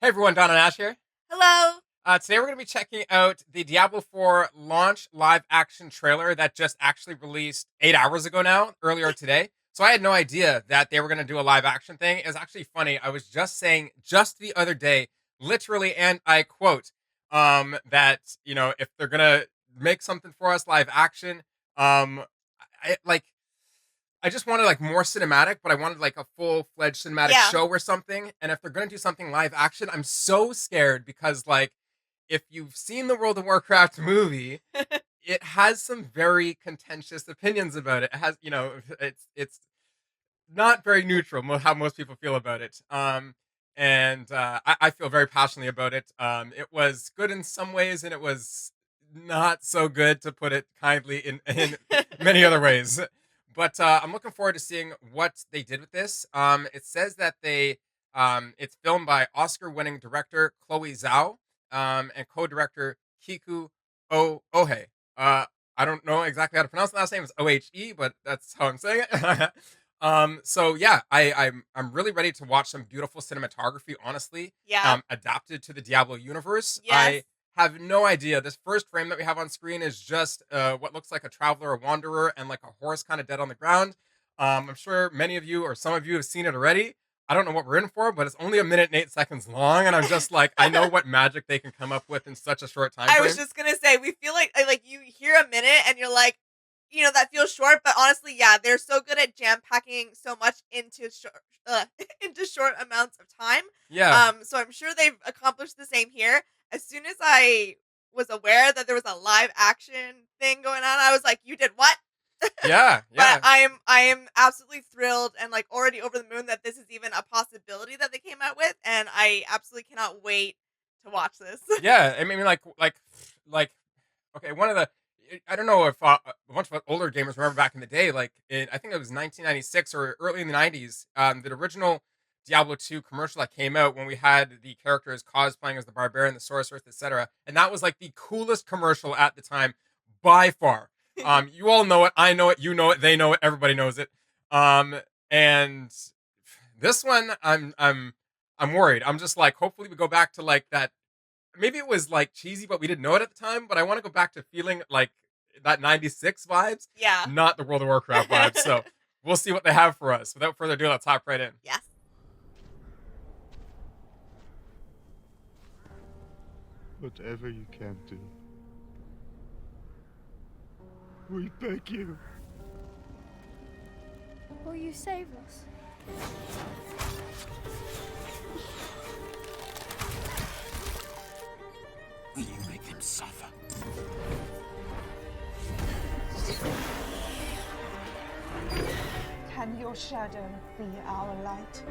Hey everyone, Don and Ash here. Hello. Today we're going to be checking out the Diablo 4 launch live action trailer that just actually released 8 hours ago now, earlier today. So I had no idea that they were going to do a live action thing. It was actually funny. I was just saying just the other day, literally, and I quote, that, if they're going to make something for us live action, like, I just wanted like more cinematic, but I wanted like a full fledged cinematic Yeah. show or something. And if they're gonna do something live action, I'm so scared because like if you've seen the World of Warcraft movie, it has some very contentious opinions about it. It has, it's not very neutral how most people feel about it. And I feel very passionately about it. It was good in some ways, and it was not so good, to put it kindly, in many other ways. But I'm looking forward to seeing what they did with this. It says that it's filmed by Oscar-winning director Chloe Zhao, and co-director Kiku Ohe. I don't know exactly how to pronounce the last name. It's Ohe, but that's how I'm saying it. So yeah, I'm really ready to watch some beautiful cinematography, honestly, Yeah. adapted to the Diablo universe. Yes. I have no idea. This first frame that we have on screen is just what looks like a traveler, a wanderer, and like a horse kind of dead on the ground. I'm sure many of you or some of you have seen it already. I don't know what we're in for, but it's only 1 minute and 8 seconds long, and I'm just like, I know what magic they can come up with in such a short time I was frame. just gonna say we feel like you hear a minute and you're like, that feels short, but honestly, yeah, they're so good at jam packing so much into short into short amounts of time. Yeah, So I'm sure they've accomplished the same here. As soon as I was aware that there was a live action thing going on, I was like, "You did what?" yeah, But yeah. I am absolutely thrilled and like already over the moon that this is even a possibility that they came out with, and I absolutely cannot wait to watch this. Yeah, I mean, like, okay, one of the, I don't know if a bunch of older gamers remember back in the day, like I think it was 1996 or early in the 90s, the original Diablo 2 commercial that came out when we had the characters cosplaying as the barbarian, the sorceress, etc. And that was like the coolest commercial at the time by far. You all know it, I know it, you know it, they know it, everybody knows it. And this one, I'm worried. I'm just like, hopefully we go back to like that. Maybe it was like cheesy, but we didn't know it at the time. But I want to go back to feeling like that '96 vibes, Yeah. not the World of Warcraft vibes. So we'll see what they have for us. Without further ado, let's hop right in. Yes. Whatever you can do, we beg you. Will you save us? Will you make them suffer? Can your shadow be our light?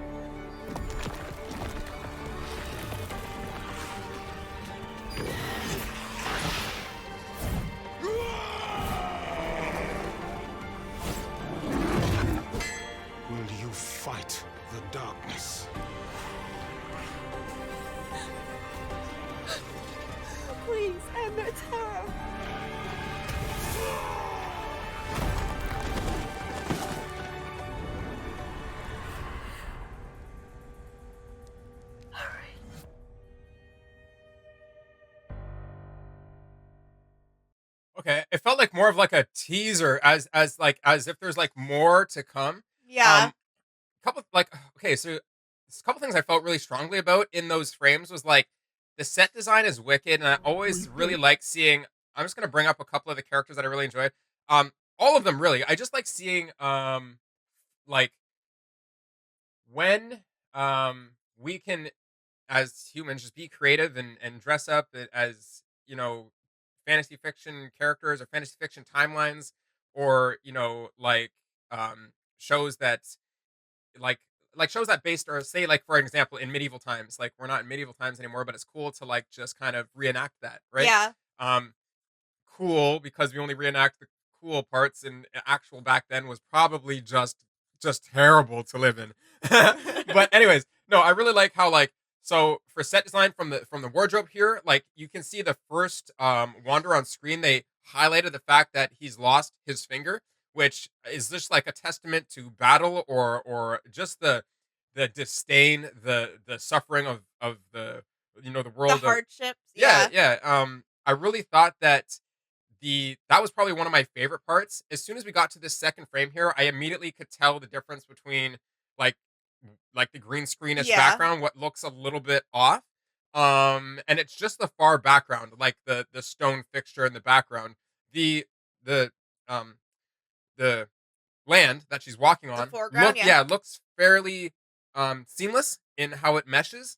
Will you fight the darkness? Please end their terror. Hurry. Okay, it felt like more of like a teaser, as if there's like more to come. Yeah. Um, couple like okay, so a couple things I felt really strongly about in those frames was like the set design is wicked, and I We always really beg. like seeing. I'm just gonna bring up a couple of the characters that I really enjoyed. All of them really. I just like seeing like when we can, as humans, just be creative and dress up as fantasy fiction characters or fantasy fiction timelines, or like shows that like shows that based, or say, like, for example, in medieval times. Like, we're not in medieval times anymore, but it's cool to like just kind of reenact that, right? Yeah. um Cool, because we only reenact the cool parts, and actual back then was probably just terrible to live in. But anyways, no, I really like how, like, so for set design from the wardrobe here, like, you can see the first wanderer on screen. They highlighted the fact that he's lost his finger, which is just like a testament to battle, or just the disdain, the suffering of the the The world of hardships. yeah, Yeah. yeah. I really thought that that was probably one of my favorite parts. As soon as we got to this second frame here, I immediately could tell the difference between like like the green screenish Yeah. background, what looks a little bit off. And it's just the far background, like the stone fixture in the background. The um the land that she's walking The on foreground. Yeah. looks fairly seamless in how it meshes.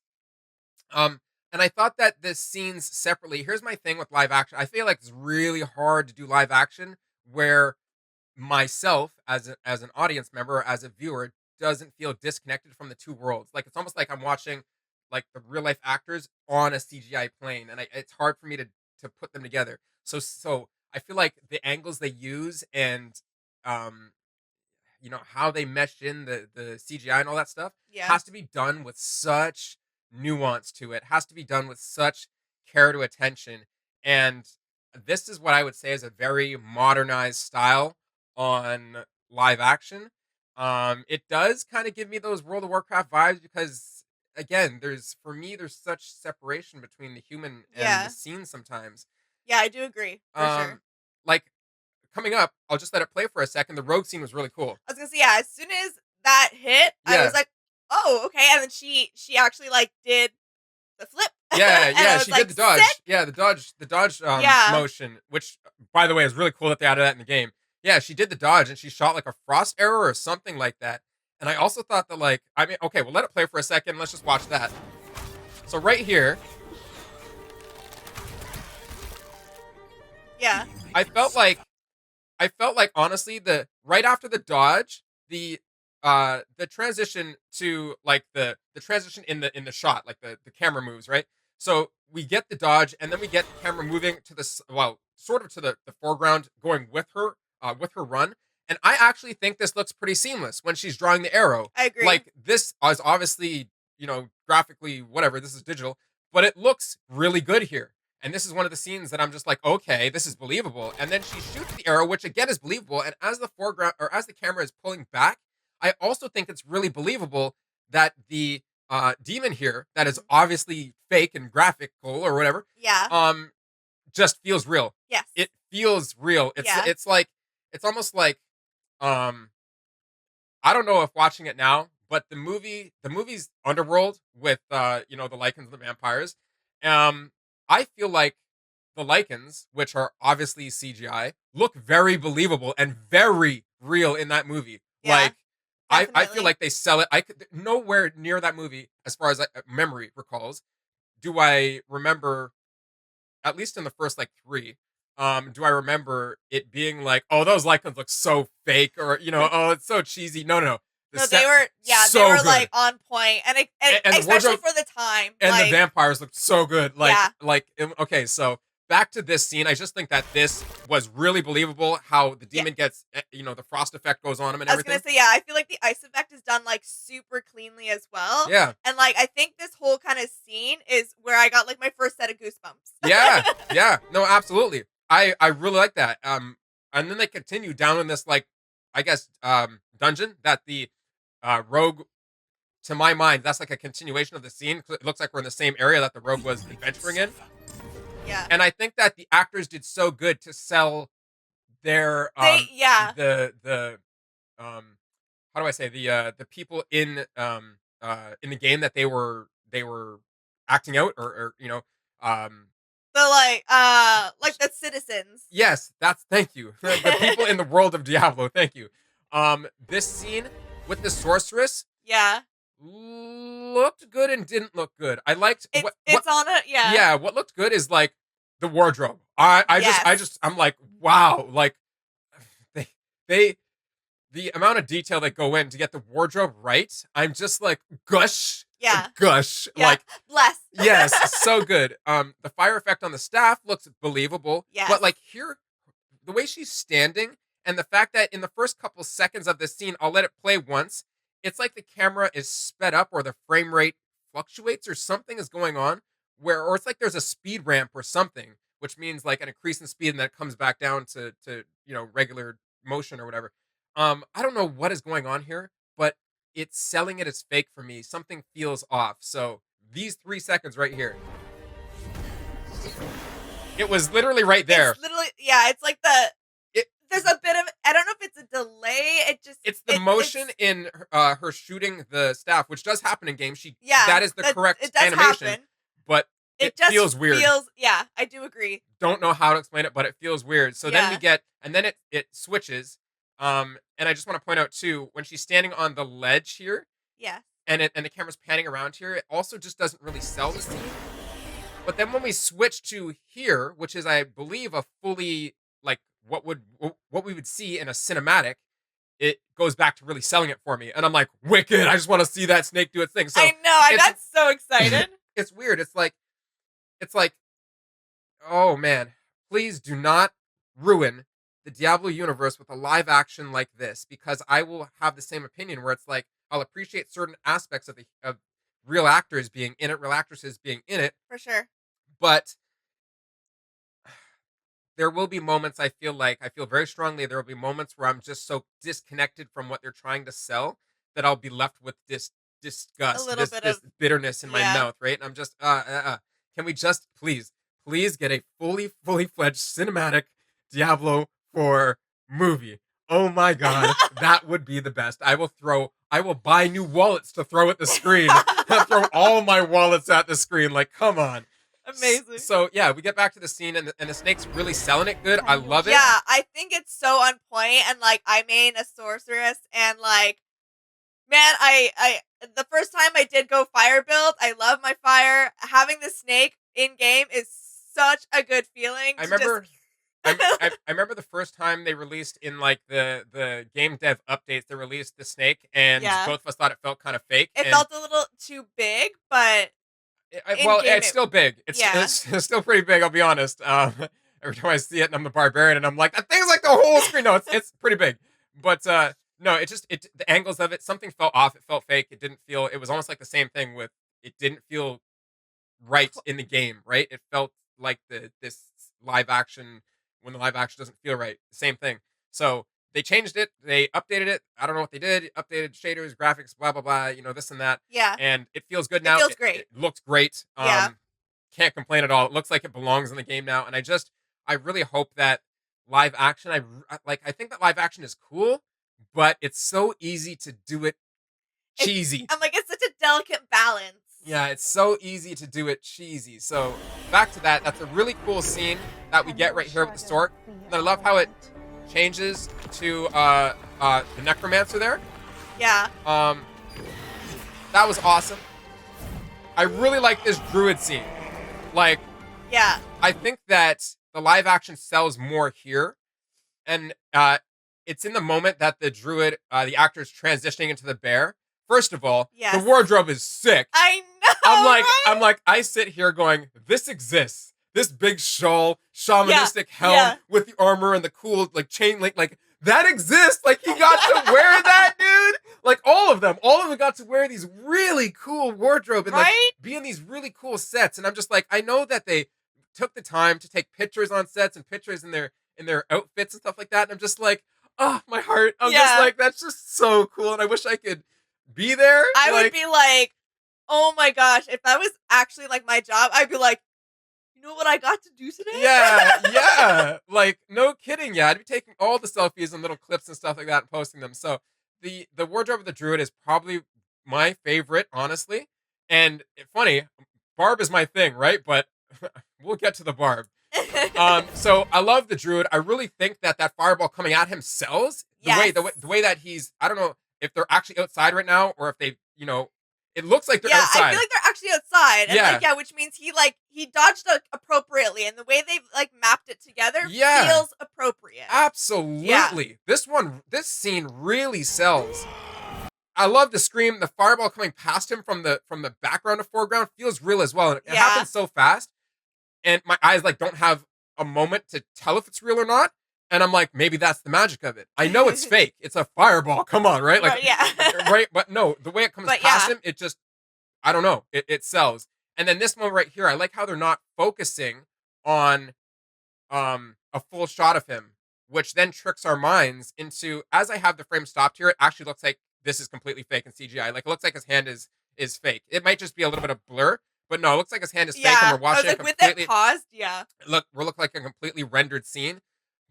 Um, and I thought that the scenes separately. Here's my thing with live action. I feel like it's really hard to do live action where myself as an audience member, as a viewer, doesn't feel disconnected from the two worlds. Like it's almost like I'm watching like the real life actors on a CGI plane, and it's hard for me to put them together. So I feel like the angles they use and um how they mesh in the CGI and all that stuff Yeah. has to be done with such nuance to it. Has to be done with such care to attention. And this is what I would say is a very modernized style on live action. It does kind of give me those World of Warcraft vibes because again, there's such separation between the human and the Yeah. scene sometimes. Yeah. I do agree for sure. Like coming up, I'll just let it play for a second. The rogue scene was really cool. I was gonna say, yeah, as soon as that hit, I Yeah. was like, oh, okay. And then she actually like did the flip. Yeah, And I yeah, was she like, did the dodge. sick. Yeah, the dodge Yeah. motion, which by the way is really cool that they added that in the game. Yeah, she did the dodge and she shot like a frost arrow or something like that. And I also thought that like I mean, okay, well let it play for a second. Let's just watch that. So right here, Yeah. I felt like honestly the right after the dodge, the transition to like the transition in the shot, like the camera moves, right? So we get the dodge and then we get the camera moving to well, sort of to the foreground going with her run. And I actually think this looks pretty seamless when she's drawing the arrow. I agree. Like this is obviously, graphically whatever, this is digital, but it looks really good here. And this is one of the scenes that I'm just like, okay, this is believable. And then she shoots the arrow, which again is believable. And as the foreground or as the camera is pulling back, I also think it's really believable that the demon here, that is obviously fake and graphical or whatever, Yeah. just feels real. Yes. It feels real. Yeah. It's like it's almost like um I don't know if watching it now, but the movie's Underworld with the Lycans and the vampires. Um, I feel like the Lycans, which are obviously CGI, look very believable and very real in that movie. Yeah, Like I feel definitely. like they sell it. I could nowhere near that movie, as far as memory recalls, do I remember, at least in the first like three, do I remember it being like, oh, those Lycans look so fake, or oh, it's so cheesy. No, no, no. The No, set, they were so they were good. like on point, and And the especially wardrobe for the time. and like, the vampires looked so good. Like, Yeah. okay, so back to this scene. I just think that this was really believable. How the demon gets, the frost effect goes on him and I was everything. gonna say, yeah, I feel like the ice effect is done like super cleanly as well. Yeah, And like I think this whole kind of scene is where I got like my first set of goosebumps. yeah, yeah. No, absolutely. I really like that. And then they continue down in this like, I guess, dungeon that the rogue. To my mind, that's like a continuation of the scene. It looks like we're in the same area that the rogue was adventuring in. Yeah. And I think that the actors did so good to sell their Yeah. the how do I say, the people in the game that they were acting out, or So like the citizens. yes, that's, thank you. The people in the world of Diablo, thank you. This scene with the sorceress Yeah. looked good and didn't look good. I liked It's on a yeah. yeah, what looked good is like the wardrobe. I'm like, wow, like they they the amount of detail that go in to get the wardrobe right. I'm just like gush, Yeah. gush, Yeah. like Bless. yes, so good. The fire effect on the staff looks believable, Yes. but like here, the way she's standing and the fact that in the first couple seconds of this scene, I'll let it play once. It's like the camera is sped up or the frame rate fluctuates or something is going on or it's like there's a speed ramp or something, which means like an increase in speed and then it comes back down to regular motion or whatever. I don't know what is going on here, but it's selling it as fake for me. Something feels off. So these 3 seconds right here. It was literally right there. It's literally, yeah, it's like the, It, there's a bit of, I don't know if it's a delay. It just, it's the motion in her shooting the staff, which does happen in games. yeah, that is the correct it does animation, happen. but it just feels weird. Yeah, I do agree. Don't know how to explain it, but it feels weird. So then we Yeah. get, and then it switches. And I just want to point out too, when she's standing on the ledge here, Yeah. and the camera's panning around here, it also just doesn't really sell the scene. But then when we switch to here, which is, I believe, a fully, like, what we would see in a cinematic, it goes back to really selling it for me. And I'm like, wicked, I just want to see that snake do its thing. So I know, I it's- got so excited. it's weird. It's like, oh man, please do not ruin the Diablo universe with a live action like this, because I will have the same opinion where it's like, I'll appreciate certain aspects of real actors being in it, real actresses being in it, For sure. but there will be moments, I feel very strongly, there will be moments where I'm just so disconnected from what they're trying to sell that I'll be left with this disgust, A little bit this of, bitterness in my yeah. mouth, right? And I'm just, can we just please get a fully fledged cinematic Diablo 4 movie? Oh my god, that would be the best. I will buy new wallets to throw at the screen. Throw all my wallets at the screen. Like, come on. Amazing. So yeah, we get back to the scene, and the snake's really selling it good. I love it. Yeah, I think it's so on point, and like, I main a sorceress, and like, man, I the first time I did go fire build, I love my fire. Having the snake in game is such a good feeling. I remember, I remember the first time they released in like the game dev updates, they released the snake, and Yeah. both of us thought it felt kind of fake. It and felt a little too big, but well, in-game it's still big. yeah. It's still pretty big. I'll be honest. Every time I see it, and I'm the barbarian, and I'm like, that thing's like the whole screen. No, it's pretty big. But no, the angles of it, something felt off. It felt fake. It didn't feel. It was almost like the same thing with. It didn't feel right in the game. Right. It felt like this live action, when the live action doesn't feel right. Same thing. So they changed it. They updated it. I don't know what they did. Updated shaders, graphics, blah blah blah. You know, this and that. Yeah. And it feels good now. feels great. It looks great. Yeah. Can't complain at all. It looks like it belongs in the game now. And I really hope that live action. I think that live action is cool, but it's so easy to do it cheesy. I'm like, it's such a delicate balance. Yeah, it's so easy to do it cheesy. So back to that. That's a really cool scene that we get right here with the sword. And I love how it changes to the necromancer there. Yeah. That was awesome. I really like this druid scene. Like, Yeah. I think that the live action sells more here, and it's in the moment that the druid, the actor, is transitioning into the bear. First of all, Yes. the wardrobe is sick. I know. I'm like, I sit here going, this exists. This big shawl, shamanistic helm yeah. with the armor and the cool like chain link, like that exists. Like, he got to wear that, dude. Like, all of them got to wear these really cool wardrobe and like Right? be in these really cool sets. And I'm just like, I know that they took the time to take pictures on sets and pictures in their outfits and stuff like that. And I'm just like, oh, my heart. I'm just Yeah. like, that's just so cool. And I wish I could be there. I like, would be like, oh my gosh, if that was actually like my job, I'd be like, you know what I got to do today? yeah. Like, no kidding. Yeah, I'd be taking all the selfies and little clips and stuff like that and posting them. So the wardrobe of the druid is probably my favorite, honestly. And funny, barb is my thing, right? But we'll get to the barb. So I love the druid. I really think that fireball coming at him sells. Yes. The way that he's, I don't know if they're actually outside right now or if they, it looks like they're yeah, outside. I feel like they're actually outside. And Yeah. like, yeah, which means he dodged appropriately, and the way they've like mapped it together Yeah. feels appropriate. Absolutely. This scene really sells. I love the scream, the fireball coming past him from the background to foreground feels real as well. And it Yeah. happens so fast. And my eyes like don't have a moment to tell if it's real or not. And I'm like, maybe that's the magic of it. I know it's fake. It's a fireball. Come on, right? Like, Right, yeah. right? But no, the way it comes But past yeah. him, it just, I don't know. It sells. And then this moment right here, I like how they're not focusing on a full shot of him, which then tricks our minds into, as I have the frame stopped here, it actually looks like this is completely fake and CGI. Like, it looks like his hand is fake. It might just be a little bit of blur, but no, it looks like his hand is fake, and Yeah. we're I was watching like, a with completely it paused, yeah. look like a completely rendered scene,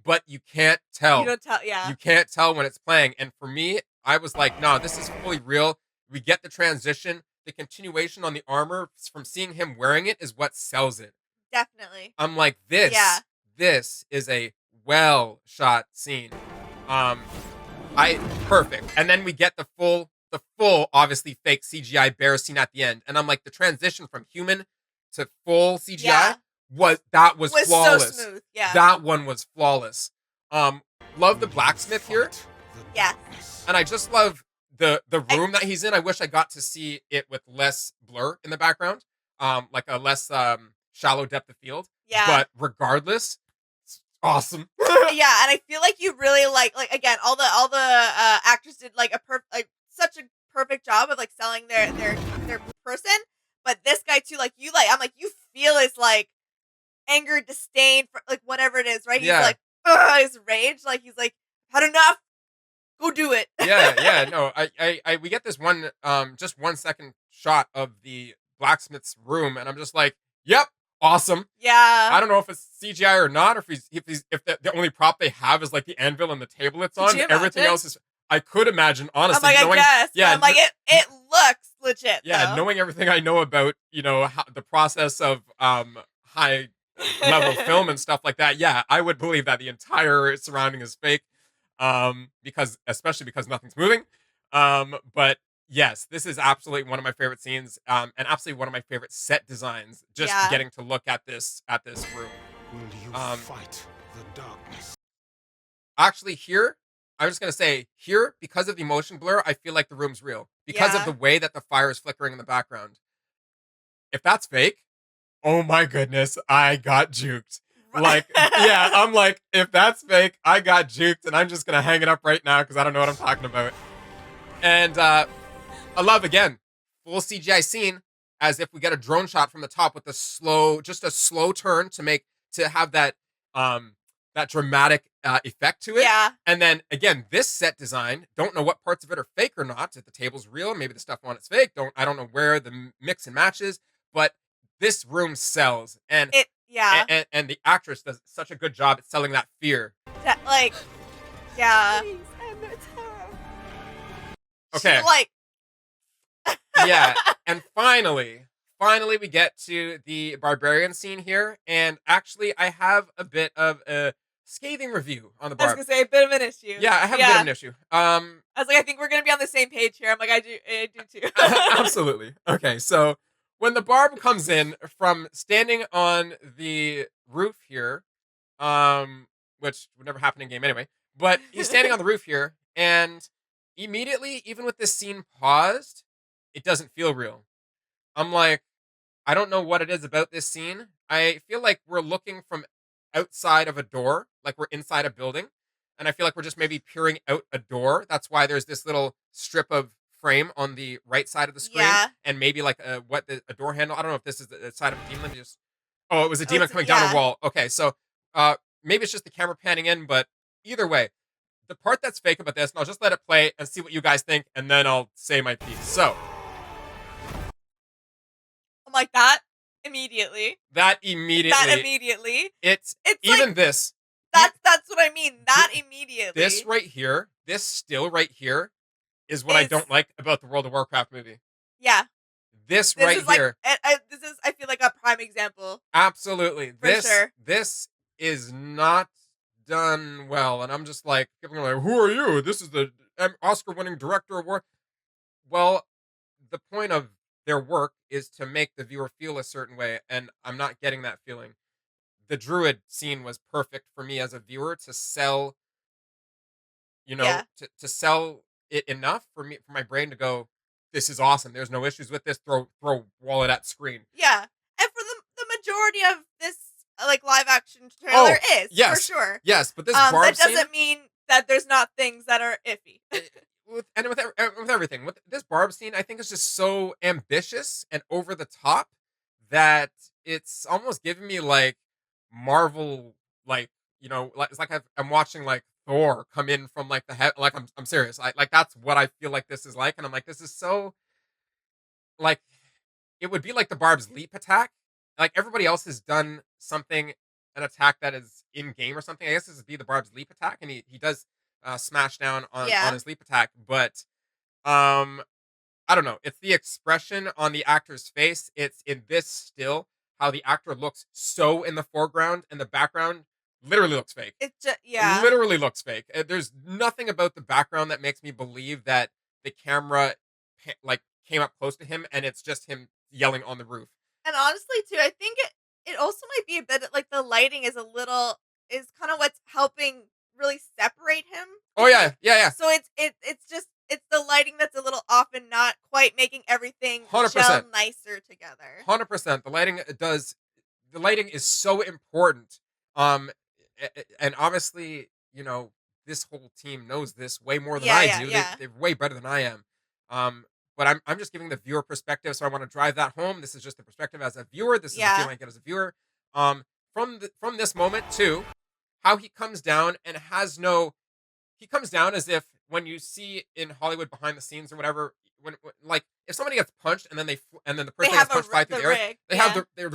but you can't You tell. don't tell, yeah. You can't tell when it's playing. And for me, I was like, no, this is fully real. We get the transition. The continuation on the armor from seeing him wearing it is what sells it. Definitely. I'm like, Yeah. this is a well shot scene. I perfect. And then we get the full, obviously fake CGI bear scene at the end. And I'm like, the transition from human to full CGI Yeah. was Was flawless. so smooth, yeah. That one was flawless. Love the blacksmith here. Yeah. And I just love the room that he's in. I wish I got to see it with less blur in the background. Like a less shallow depth of field. Yeah. But regardless, it's awesome. Yeah, and I feel like you really like again, all the actors did like such a perfect job of like selling their person. But this guy too, like I'm like, you feel his like anger, disdain for like whatever it is, right? Yeah. He's like, ugh, his rage, like he's like, had enough, go do it. yeah, no, we get this one, just 1 second shot of the blacksmith's room, and I'm just like, yep, awesome. Yeah. I don't know if it's CGI or not, or if the only prop they have is like the anvil and the table it's on. Could you Everything imagine? else is. I could imagine, honestly. I'm like, I guess. Yeah, But I'm like, it looks legit. yeah, though. knowing everything I know about, how, the process of high level film and stuff like that, yeah, I would believe that the entire surrounding is fake, especially because nothing's moving. But yes, this is absolutely one of my favorite scenes, and absolutely one of my favorite set designs. Just Yeah. getting to look at this room. Will you fight the darkness? Actually, here, I'm just gonna say here, because of the motion blur, I feel like the room's real because of Yeah. the way that the fire is flickering in the background. If that's fake, oh my goodness, I got juked. Like, yeah, I'm like, if that's fake, I got juked, and I'm just gonna hang it up right now because I don't know what I'm talking about. And I love, again, full CGI scene, as if we get a drone shot from the top with a slow turn to have that that dramatic effect to it. Yeah. And then again, this set design, don't know what parts of it are fake or not. If the table's real, maybe the stuff on it's fake. I don't know where the mix and matches, but this room sells, and Yeah. and the actress does such a good job at selling that fear. Like, yeah. Please, Emmett, help. Okay. She, like, Yeah, and finally we get to the barbarian scene here, and actually I have a bit of a scathing review on the I was barb. gonna say a bit of an issue. Yeah, I have a bit of an issue. I was like, I think we're gonna be on the same page here. I'm like, I do too. Absolutely. Okay, so when the barb comes in from standing on the roof here, which would never happen in game anyway, but he's standing on the roof here, and immediately, even with this scene paused, it doesn't feel real. I'm like, I don't know what it is about this scene. I feel like we're looking from outside of a door, like we're inside a building. And I feel like we're just maybe peering out a door. That's why there's this little strip of frame on the right side of the screen. Yeah. And maybe like a door handle. I don't know if this is the side of a demon. Oh, it was a demon it's- coming down yeah. a wall. Okay, so maybe it's just the camera panning in, but either way, the part that's fake about this, and I'll just let it play and see what you guys think, and then I'll say my piece. So, I'm like, that immediately. It's even like, this. that's what I mean. That immediately. This right here, this still right here, is what I don't like about the World of Warcraft movie. Yeah. This This right is like, here, this is, I feel like, a prime example. absolutely. For sure. This is not done well, and I'm just like, people are like, "Who are you? This is the Oscar-winning director of war." Well, the point of their work is to make the viewer feel a certain way, and I'm not getting that feeling. The druid scene was perfect for me as a viewer to sell, Yeah. to sell it enough for my brain to go, this is awesome. There's no issues with this. Throw wallet at screen. Yeah. And for the majority of this, like, live action trailer is, yes, for sure. Yes, but this barb that scene, doesn't mean that there's not things that are iffy. with everything, with this barb scene, I think it's just so ambitious and over the top that it's almost giving me like Marvel, like, like it's like I'm watching like Thor come in from like the head. Like I'm serious. Like that's what I feel like this is like, and I'm like, this is so like it would be like the Barb's leap attack. Like everybody else has done something, an attack that is in game or something. I guess this would be the Barb's leap attack, and he does smash down on Yeah. his leap attack. But um, I don't know. It's the expression on the actor's face. It's in this still how the actor looks so in the foreground and the background literally looks fake. It just yeah. Literally looks fake. There's nothing about the background that makes me believe that the camera like came up close to him and it's just him yelling on the roof. And honestly, too, I think it also might be a bit like the lighting is kind of what's helping really separate him. Oh yeah, yeah. So it's the lighting that's a little off and not quite making everything 100%. gel nicer together. 100%. The lighting is so important. And obviously, this whole team knows this way more than I do. Yeah. They're way better than I am. But I'm just giving the viewer perspective, so I want to drive that home. This is just the perspective as a viewer. This is the feeling I get as a viewer. From this moment too, how he comes down and he comes down as if when you see in Hollywood behind the scenes or whatever, when like if somebody gets punched and then and then the person gets punched fly through the air, rig. they have they're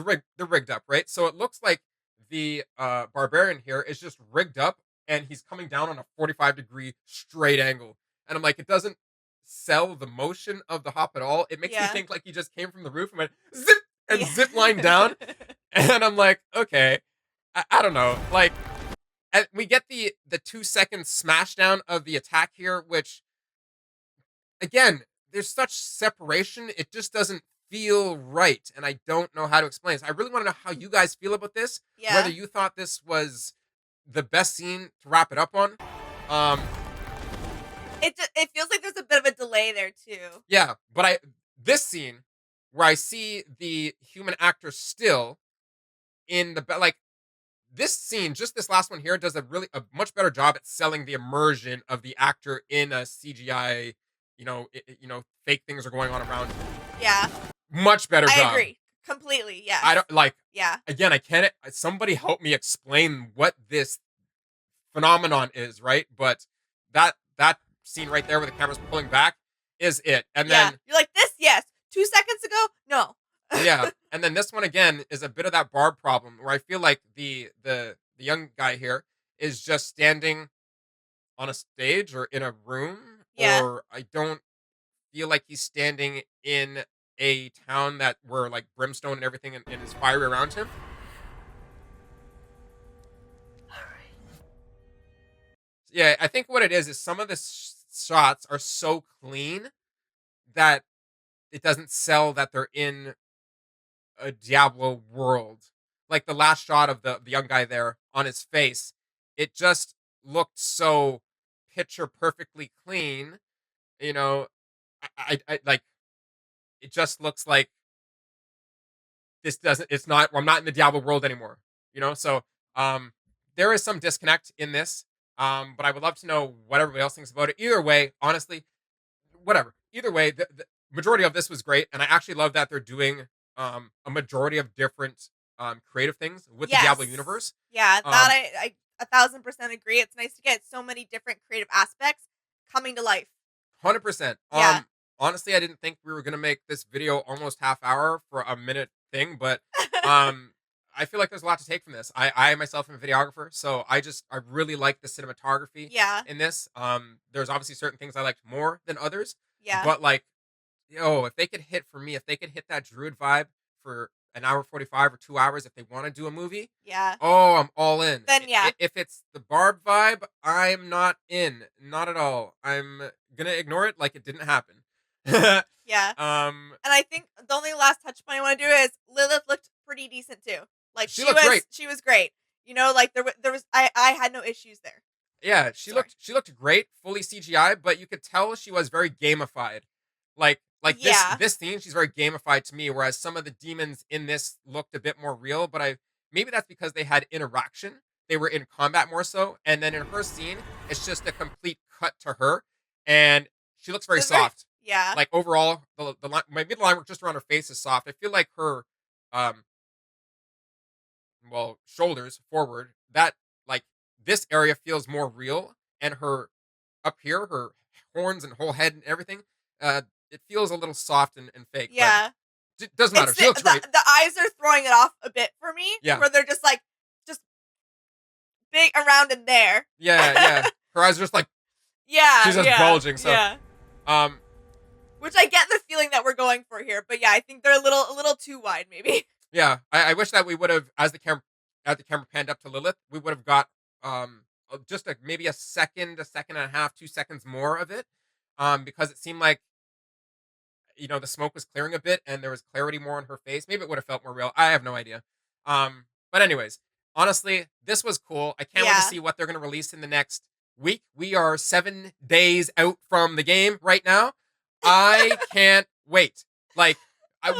rigged up, right? So it looks like the barbarian here is just rigged up and he's coming down on a 45-degree straight angle. And I'm like, it doesn't sell the motion of the hop at all. It makes me think like he just came from the roof and went zip and zip line down. And I'm like, okay, I don't know. Like, and we get the 2-second smashdown of the attack here, which again, there's such separation. It just doesn't feel right, and I don't know how to explain this. I really want to know how you guys feel about this. Yeah. Whether you thought this was the best scene to wrap it up on. It feels like there's a bit of a delay there too. Yeah, but this scene where I see the human actor still in the like this scene, just this last one here, does a much better job at selling the immersion of the actor in a CGI. Fake things are going on around him. Yeah, Much better job. I agree completely. Yeah, I don't like. Yeah. Again, I can't. Somebody help me explain what this phenomenon is, right? But that scene right there where the camera's pulling back is it, and then you're like this. Yes, 2 seconds ago, no. Yeah, and then this one again is a bit of that Barb problem where I feel like the young guy here is just standing on a stage or in a room, or I don't feel like he's standing in a town where like brimstone and everything and is fiery around him. Yeah, I think what it is some of the shots are so clean that it doesn't sell that they're in a Diablo world. Like the last shot of the young guy there on his face, it just looked so picture perfectly clean. I like it just looks like I'm not in the Diablo world anymore. So there is some disconnect in this. But I would love to know what everybody else thinks about it. Either way, honestly, whatever. Either way, the majority of this was great, and I actually love that they're doing a majority of different creative things with the Diablo universe. Yeah, that I 1,000% agree. It's nice to get so many different creative aspects coming to life. 100%. Yeah. Honestly, I didn't think we were gonna make this video almost half hour for a minute thing, but I feel like there's a lot to take from this. I myself am a videographer, so I really like the cinematography in this. There's obviously certain things I liked more than others. Yeah. But like, if they could hit that Druid vibe for an hour 45 or 2 hours, if they want to do a movie, oh, I'm all in. Then If it's the Barb vibe, I'm not in, not at all. I'm gonna ignore it like it didn't happen. Yeah. And I think the only last touch point I want to do is Lilith looked pretty decent too. Like she was great. She was great. Like there was I had no issues there. Yeah, she looked great, fully CGI, but you could tell she was very gamified. Like this scene, she's very gamified to me, whereas some of the demons in this looked a bit more real, but maybe that's because they had interaction. They were in combat more so, and then in her scene, it's just a complete cut to her, and she looks very soft. Yeah. Like overall, the line, my midline work just around her face is soft. I feel like her shoulders forward, that like this area feels more real, and her up here, her horns and whole head and everything, it feels a little soft and fake. Yeah. But it doesn't matter. It's She looks great. the eyes are throwing it off a bit for me. Yeah. Where they're just like, just big around in there. Yeah. Her eyes are just like, Yeah. she's just bulging. So, yeah. Which I get the feeling that we're going for here, but yeah, I think they're a little too wide, maybe. yeah, I wish that we would have, as the camera panned up to Lilith, we would have got just maybe a second and a half, 2 seconds more of it, because it seemed like the smoke was clearing a bit and there was clarity more on her face. Maybe it would have felt more real. I have no idea. But anyways, honestly, this was cool. I can't wait to see what they're gonna release in the next week. We are 7 days out from the game right now. I can't wait. Like,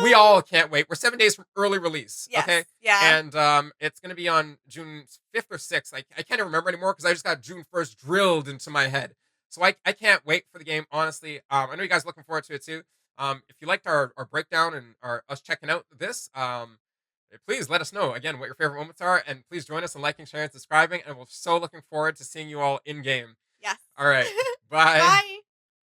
we all can't wait. We're 7 days from early release. Yes, Okay. yeah. And it's gonna be on June 5th or 6th. I can't even remember anymore because I just got June 1st drilled into my head. So I can't wait for the game. Honestly, I know you guys are looking forward to it too. If you liked our breakdown and us checking out this, please let us know again what your favorite moments are, and please join us in liking, sharing, and subscribing. And we're so looking forward to seeing you all in game. Yes. All right. Bye. Bye.